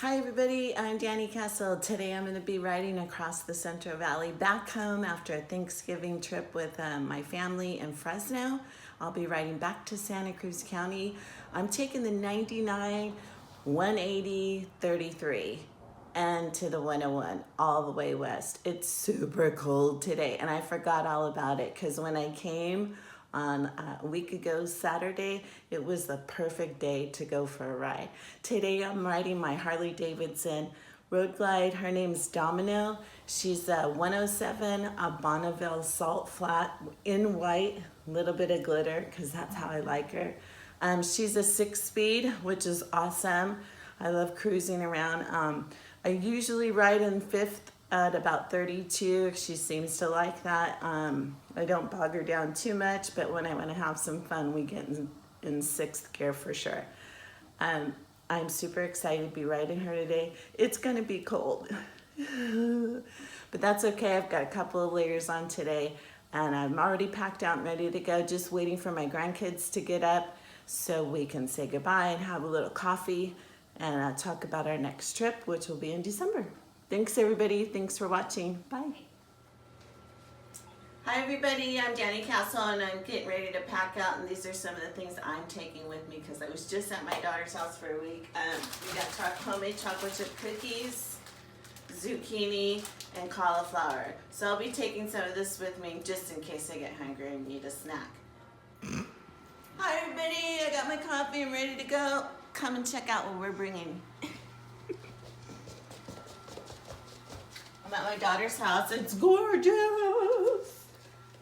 Hi everybody, I'm Danny Castle. Today I'm going to be riding across the Central Valley back home after a Thanksgiving trip with my family in Fresno. I'll be riding back to Santa Cruz County. I'm taking the 99, 180, 33 and to the 101 all the way west. It's super cold today and I forgot all about it because when I came on a week ago Saturday, it was the perfect day to go for a ride. Today I'm riding my Harley Davidson Road Glide. Her name's Domino. She's a 107, a Bonneville Salt Flat in white, little bit of glitter because that's how I like her. She's a 6-speed, which is awesome. I love cruising around. I usually ride in 5th at about 32. She seems to like that. I don't bog her down too much, but when I want to have some fun, we get in 6th gear for sure. I'm super excited to be riding her today. It's gonna be cold, but that's okay. I've got a couple of layers on today and I'm already packed out and ready to go, just waiting for my grandkids to get up so we can say goodbye and have a little coffee and talk about our next trip, which will be in December. Thanks everybody, thanks for watching, bye. Hi everybody, I'm Danny Castle and I'm getting ready to pack out, and these are some of the things I'm taking with me because I was just at my daughter's house for a week. We got homemade chocolate chip cookies, zucchini, and cauliflower. So I'll be taking some of this with me just in case I get hungry and need a snack. Hi everybody, I got my coffee, I'm ready to go. Come and check out what we're bringing. I'm at my daughter's house, it's gorgeous.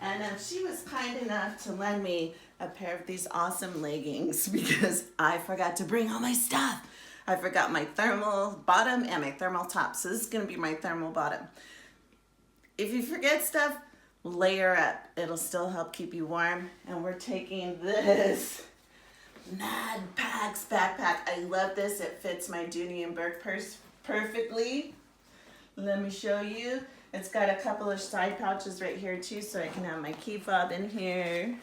And she was kind enough to lend me a pair of these awesome leggings because I forgot to bring all my stuff. I forgot my thermal bottom and my thermal top. So this is gonna be my thermal bottom. If you forget stuff, layer up. It'll still help keep you warm. And we're taking this Mad Packs backpack. I love this. It fits my Dooney and Burke purse perfectly. Let me show you. It's got a couple of side pouches right here too, so I can have my key fob in here.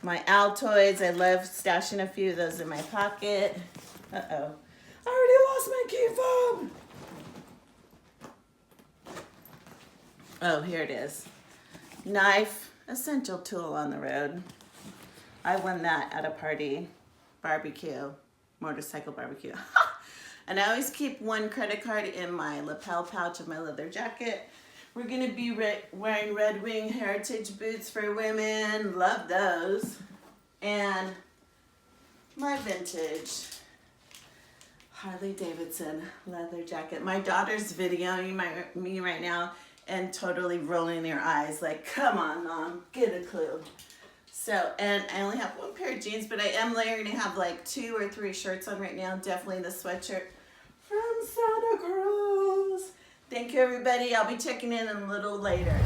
My Altoids, I love stashing a few of those in my pocket. Uh-oh, I already lost my key fob. Oh, here it is. Knife, essential tool on the road. I won that at a party, barbecue, motorcycle barbecue. And I always keep one credit card in my lapel pouch of my leather jacket. We're gonna be wearing Red Wing Heritage boots for women, love those. And my vintage Harley Davidson leather jacket. My daughter's videoing me right now and totally rolling their eyes like, come on mom, get a clue. So, and I only have one pair of jeans, but I am layering to have like 2 or 3 shirts on right now. Definitely the sweatshirt from Santa Cruz. Thank you, everybody. I'll be checking in a little later.